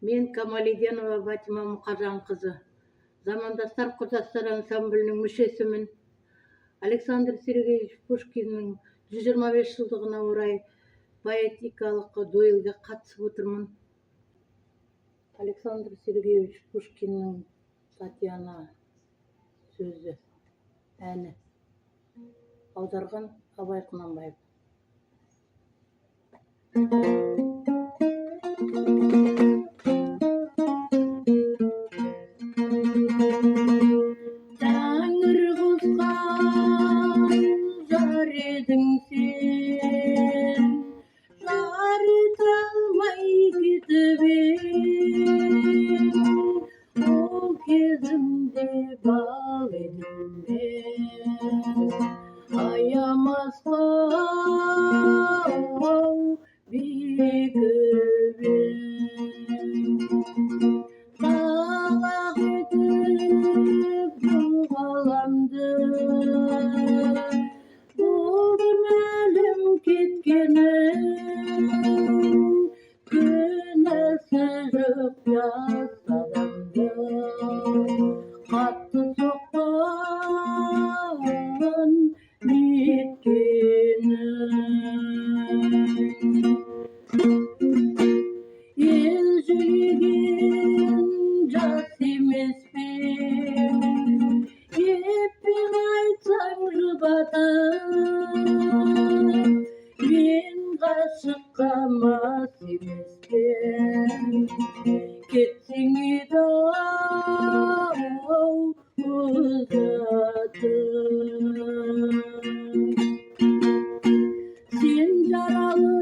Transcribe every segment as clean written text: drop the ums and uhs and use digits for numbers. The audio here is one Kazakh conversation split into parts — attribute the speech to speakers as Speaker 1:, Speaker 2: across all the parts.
Speaker 1: Мен Камалиденова Батима Мұқажанқызы, Замандастар Құрдастар ансамблінің мүшесімін. Александр Сергеевич Пушкиннің 125 жылдығына орай поэтикалық дуэльге қатысып отырмын. Александр Сергеевич Пушкиннің Татьяна сөзі, әні. Аударған Абай Құнанбаев. Тәңір қосқан жар едің сен, жарыта алмай кетіп ең. Ол кезімде бал едім мен, аямасқа бекіп ең. Талақ етіп бұл ғаламды, болды мәлім кеткенің, күнәсі жоқ жас адамды қатты соққан неткенің. Ел жүрген жас емеспен, еппен айтсаң жұбатып, мен ғашыққа мас емеспен, кетсең еді-ау ұзатып. Сен жаралы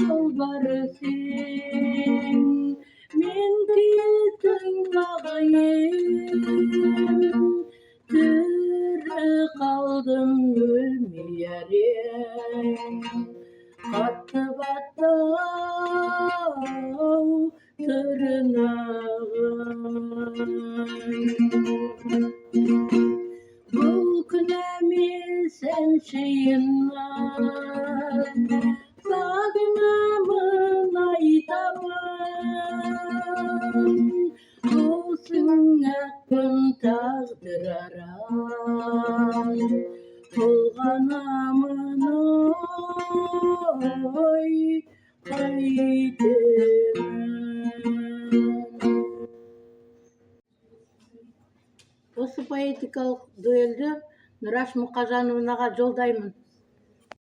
Speaker 1: жолбарысың, мен киетін ағайын, тірі қалдым өлмей әрең, қатты батты-ау тырнағың. Бұл күнәме сәншейін сағынамын айтамын, досың ақпын тағдыр арам, толғанамын ой қайтемін. Осы поэтикалық дуэльді Нұраш Мұқажановнаға жолдаймын.